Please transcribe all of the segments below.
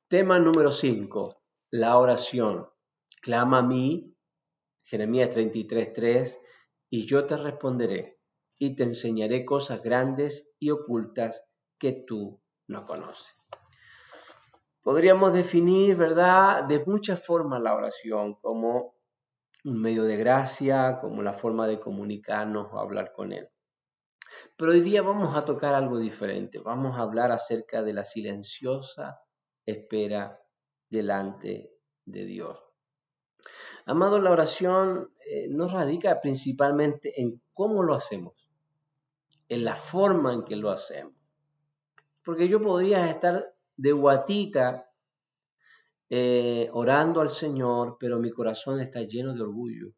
Tema número 5, la oración. Clama a mí, Jeremías 33:3, y yo te responderé y te enseñaré cosas grandes y ocultas que tú no conoces. Podríamos definir, ¿verdad?, de muchas formas la oración, como un medio de gracia, como la forma de comunicarnos o hablar con Él. Pero hoy día vamos a tocar algo diferente. Vamos a hablar acerca de la silenciosa espera delante de Dios. Amado, la oración no radica principalmente en cómo lo hacemos, en la forma en que lo hacemos. Porque yo podría estar de guatita orando al Señor, pero mi corazón está lleno de orgullo,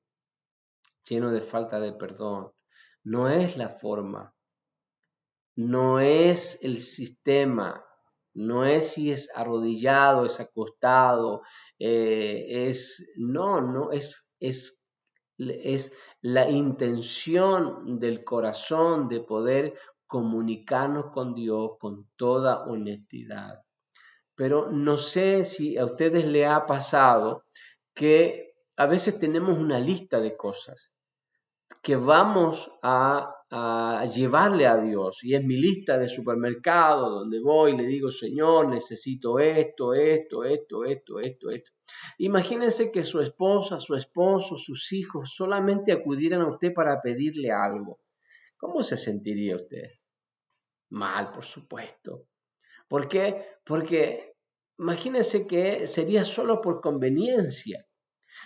lleno de falta de perdón. No es la forma, no es el sistema, no es si es arrodillado, es acostado, es la intención del corazón de poder comunicarnos con Dios con toda honestidad. Pero no sé si a ustedes les ha pasado que a veces tenemos una lista de cosas que vamos a llevarle a Dios, y es mi lista de supermercado donde voy y le digo: Señor, necesito esto. Imagínense que su esposa, su esposo, sus hijos solamente acudieran a usted para pedirle algo. ¿Cómo se sentiría usted? Mal, por supuesto. ¿Por qué? Porque imagínense que sería solo por conveniencia.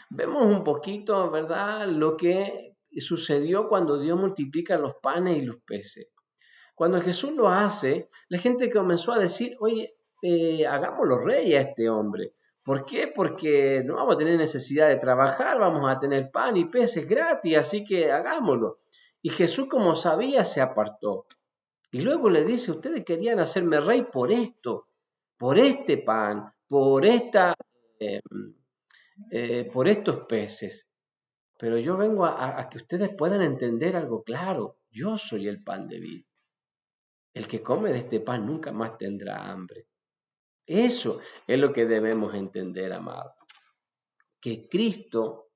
Vemos un poquito, ¿verdad?, lo que sucedió cuando Dios multiplica los panes y los peces. Cuando Jesús lo hace, la gente comenzó a decir: oye, hagámoslo rey a este hombre. ¿Por qué? Porque no vamos a tener necesidad de trabajar, vamos a tener pan y peces gratis, así que hagámoslo. Y Jesús, como sabía, se apartó. Y luego le dice: ustedes querían hacerme rey por esto, por este pan, eh, por estos peces. Pero yo vengo a que ustedes puedan entender algo claro. Yo soy el pan de vida. El que come de este pan nunca más tendrá hambre. Eso es lo que debemos entender, amado. Que Cristo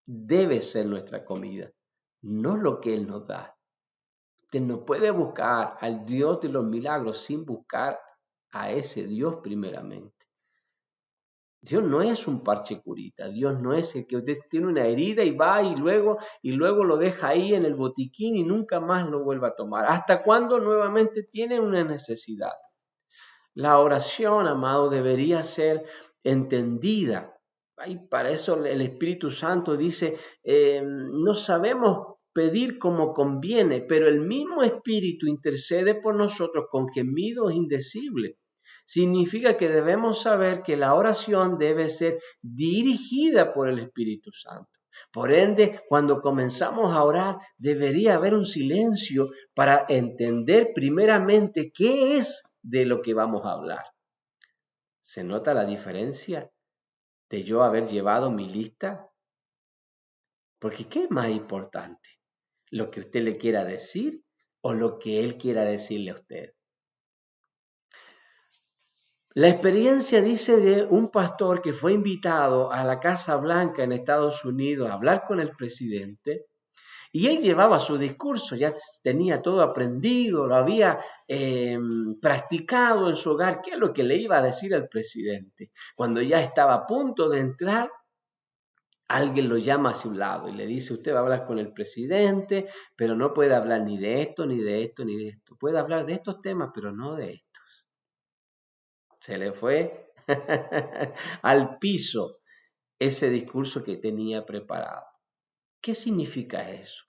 debe ser nuestra comida, no lo que Él nos da. Usted no puede buscar al Dios de los milagros sin buscar a ese Dios primeramente. Dios no es un parche curita. Dios no es el que usted tiene una herida y va y luego lo deja ahí en el botiquín y nunca más lo vuelva a tomar. ¿Hasta cuándo nuevamente tiene una necesidad? La oración, amado, debería ser entendida. Y para eso el Espíritu Santo dice: no sabemos pedir como conviene, pero el mismo Espíritu intercede por nosotros con gemidos indecibles. Significa que debemos saber que la oración debe ser dirigida por el Espíritu Santo. Por ende, cuando comenzamos a orar, debería haber un silencio para entender primeramente qué es de lo que vamos a hablar. ¿Se nota la diferencia de yo haber llevado mi lista? Porque ¿qué es más importante? ¿Lo que usted le quiera decir o lo que él quiera decirle a usted? La experiencia dice de un pastor que fue invitado a la Casa Blanca en Estados Unidos a hablar con el presidente, y él llevaba su discurso, ya tenía todo aprendido, lo había practicado en su hogar. ¿Qué es lo que le iba a decir al presidente? Cuando ya estaba a punto de entrar, alguien lo llama hacia un lado y le dice: usted va a hablar con el presidente, pero no puede hablar ni de esto, ni de esto, ni de esto. Puede hablar de estos temas, pero no de estos. Se le fue al piso ese discurso que tenía preparado. ¿Qué significa eso?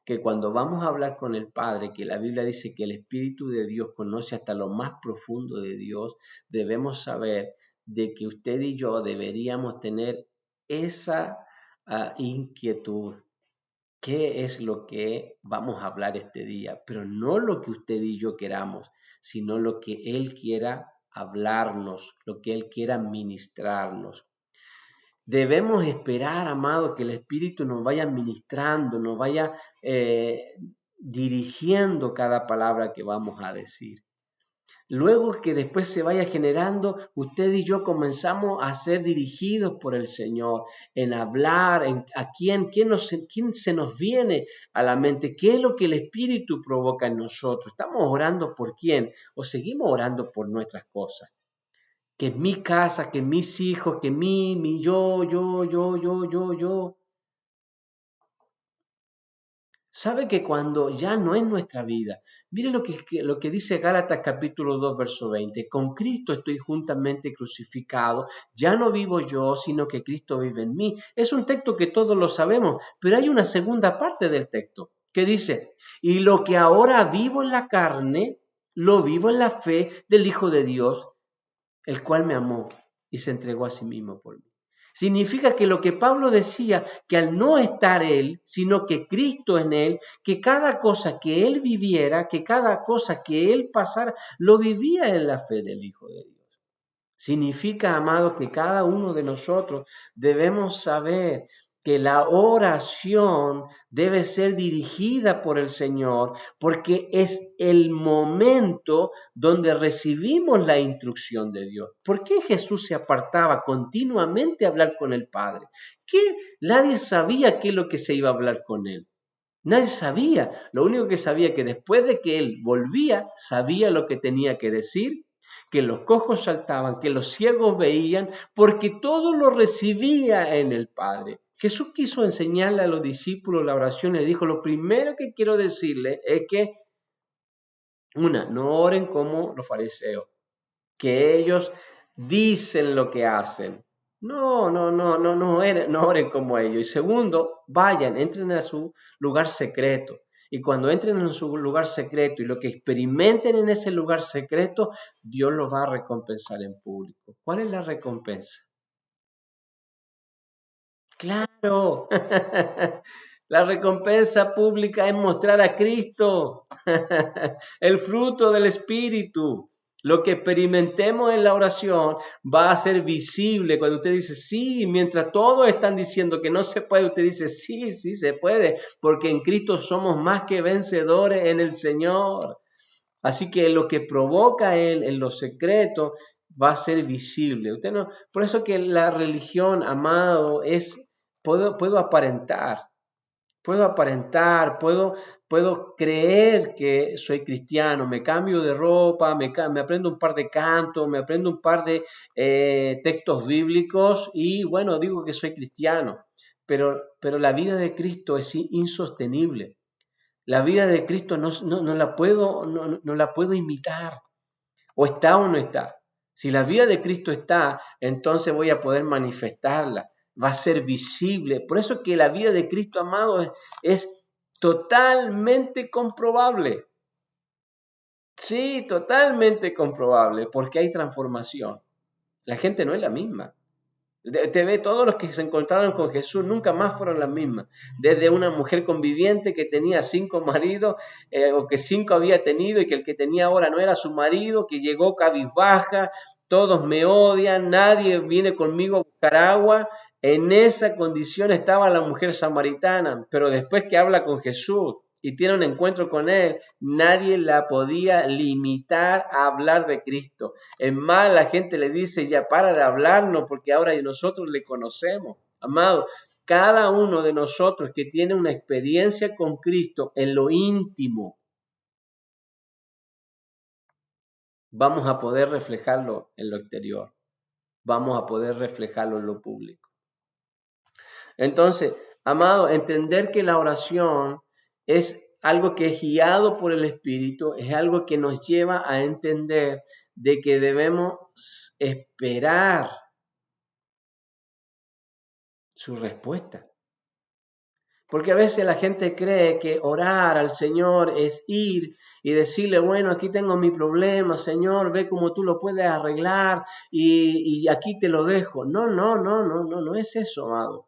Que cuando vamos a hablar con el Padre, que la Biblia dice que el Espíritu de Dios conoce hasta lo más profundo de Dios, debemos saber de que usted y yo deberíamos tener esa inquietud. ¿Qué es lo que vamos a hablar este día? Pero no lo que usted y yo queramos, sino lo que Él quiera hablarnos, lo que Él quiera ministrarnos. Debemos esperar, amado, que el Espíritu nos vaya ministrando, nos vaya dirigiendo cada palabra que vamos a decir. luego que después se vaya generando, usted y yo comenzamos a ser dirigidos por el Señor, en hablar, quién se nos viene a la mente, qué es lo que el Espíritu provoca en nosotros. ¿Estamos orando por quién o seguimos orando por nuestras cosas? Que mi casa, que mis hijos, que yo. Sabe que cuando ya no es nuestra vida, mire lo que dice Gálatas capítulo 2, verso 20, con Cristo estoy juntamente crucificado, ya no vivo yo, sino que Cristo vive en mí. Es un texto que todos lo sabemos, pero hay una segunda parte del texto que dice, y lo que ahora vivo en la carne, lo vivo en la fe del Hijo de Dios, el cual me amó y se entregó a sí mismo por mí. Significa que lo que Pablo decía, que al no estar él, sino que Cristo en él, que cada cosa que él viviera, que cada cosa que él pasara, lo vivía en la fe del Hijo de Dios. Significa, amados, que cada uno de nosotros debemos saber que la oración debe ser dirigida por el Señor, porque es el momento donde recibimos la instrucción de Dios. ¿Por qué Jesús se apartaba continuamente a hablar con el Padre? Que nadie sabía qué es lo que se iba a hablar con él. Nadie sabía. Lo único que sabía que después de que él volvía, sabía lo que tenía que decir, que los cojos saltaban, que los ciegos veían, porque todo lo recibía en el Padre. Jesús quiso enseñarle a los discípulos la oración y le dijo, lo primero que quiero decirle es que, no oren como los fariseos, que ellos dicen lo que hacen. No oren como ellos. Y segundo, vayan, entren a su lugar secreto. Y cuando entren en su lugar secreto y lo que experimenten en ese lugar secreto, Dios los va a recompensar en público. ¿Cuál es la recompensa? Claro, la recompensa pública es mostrar a Cristo, el fruto del Espíritu. Lo que experimentemos en la oración va a ser visible cuando usted dice sí, mientras todos están diciendo que no se puede, usted dice sí, sí se puede, porque en Cristo somos más que vencedores en el Señor. Así que lo que provoca Él en lo secreto va a ser visible. Usted no, por eso que la religión, amado, es, puedo aparentar, puedo creer que soy cristiano, me cambio de ropa, me aprendo un par de cantos, me aprendo un par de textos bíblicos y bueno, digo que soy cristiano, pero la vida de Cristo es insostenible. La vida de Cristo no la puedo imitar. O está o no está. Si la vida de Cristo está, entonces voy a poder manifestarla. Va a ser visible. Por eso que la vida de Cristo, amado, es totalmente comprobable. Sí, totalmente comprobable, porque hay transformación. La gente no es la misma. Te ve, todos los que se encontraron con Jesús nunca más fueron las mismas. Desde una mujer conviviente que tenía 5 maridos, o que 5 había tenido y que el que tenía ahora no era su marido, que llegó cabizbaja, todos me odian, nadie viene conmigo a buscar agua. En esa condición estaba la mujer samaritana, pero después que habla con Jesús y tiene un encuentro con él, nadie la podía limitar a hablar de Cristo. Es más, la gente le dice, ya para de hablarnos porque ahora nosotros le conocemos. Amado, cada uno de nosotros que tiene una experiencia con Cristo en lo íntimo, vamos a poder reflejarlo en lo exterior. Vamos a poder reflejarlo en lo público. Entonces, amado, entender que la oración es algo que es guiado por el Espíritu, es algo que nos lleva a entender de que debemos esperar su respuesta. Porque a veces la gente cree que orar al Señor es ir y decirle, bueno, aquí tengo mi problema, Señor, ve cómo tú lo puedes arreglar y aquí te lo dejo. No es eso, amado.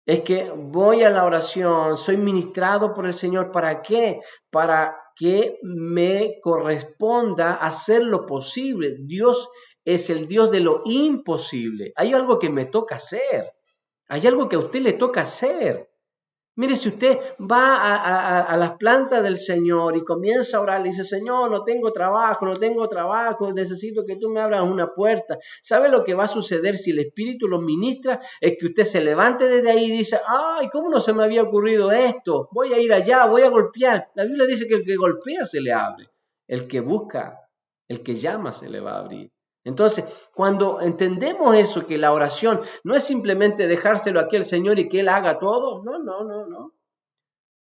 Es que voy a la oración, soy ministrado por el Señor. ¿Para qué? Para que me corresponda hacer lo posible. Dios es el Dios de lo imposible. Hay algo que me toca hacer. Hay algo que a usted le toca hacer. Mire, si usted va a las plantas del Señor y comienza a orar, le dice, Señor, no tengo trabajo, necesito que tú me abras una puerta. ¿Sabe lo que va a suceder si el Espíritu lo ministra? Es que usted se levante desde ahí y dice, ay, ¿cómo no se me había ocurrido esto? Voy a ir allá, voy a golpear. La Biblia dice que el que golpea se le abre, el que busca, el que llama se le va a abrir. Entonces, cuando entendemos eso, que la oración no es simplemente dejárselo aquí al Señor y que Él haga todo, no.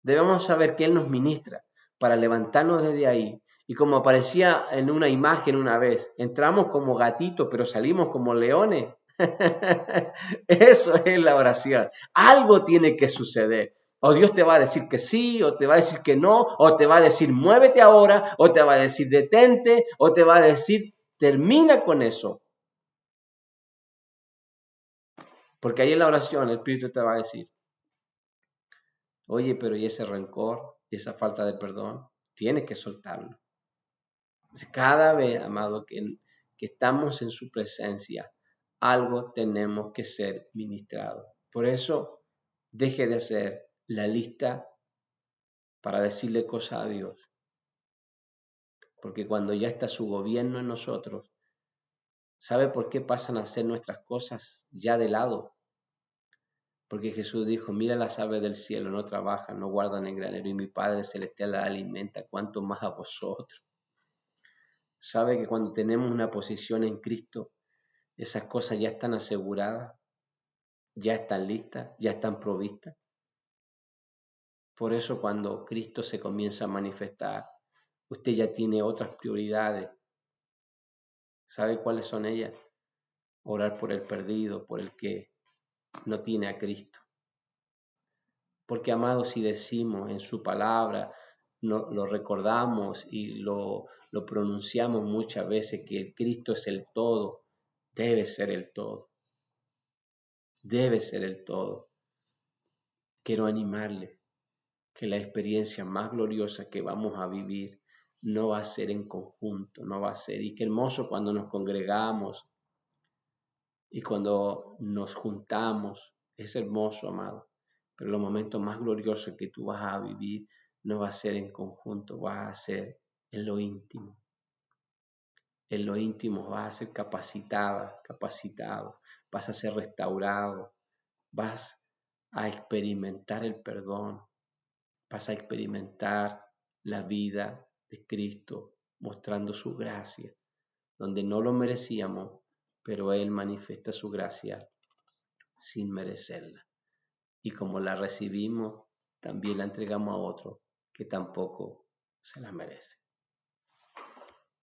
Debemos saber que Él nos ministra para levantarnos desde ahí. Y como aparecía en una imagen una vez, entramos como gatitos, pero salimos como leones. Eso es la oración. Algo tiene que suceder. O Dios te va a decir que sí, o te va a decir que no, o te va a decir muévete ahora, o te va a decir detente, o te va a decir termina con eso. Porque ahí en la oración el Espíritu te va a decir, oye, pero ¿y ese rencor, y esa falta de perdón? Tienes que soltarlo. Cada vez, amado, que estamos en su presencia, algo tenemos que ser ministrado. Por eso, deje de hacer la lista para decirle cosas a Dios. Porque cuando ya está su gobierno en nosotros, ¿sabe por qué pasan a hacer nuestras cosas ya de lado? Porque Jesús dijo, mira las aves del cielo, no trabajan, no guardan en granero, y mi Padre Celestial las alimenta, ¿cuánto más a vosotros? ¿Sabe que cuando tenemos una posición en Cristo, esas cosas ya están aseguradas, ya están listas, ya están provistas? Por eso cuando Cristo se comienza a manifestar, usted ya tiene otras prioridades. ¿Sabe cuáles son ellas? Orar por el perdido, por el que no tiene a Cristo. Porque, amados, si decimos en su palabra, no, lo recordamos y lo pronunciamos muchas veces que Cristo es el todo, debe ser el todo. Debe ser el todo. Quiero animarle que la experiencia más gloriosa que vamos a vivir no va a ser en conjunto, no va a ser. Y qué hermoso cuando nos congregamos y cuando nos juntamos. Es hermoso, amado. Pero los momentos más gloriosos que tú vas a vivir no va a ser en conjunto, va a ser en lo íntimo. En lo íntimo vas a ser capacitado, vas a ser restaurado, vas a experimentar el perdón, vas a experimentar la vida de Cristo mostrando su gracia, donde no lo merecíamos, pero Él manifiesta su gracia sin merecerla. Y como la recibimos, también la entregamos a otro que tampoco se la merece.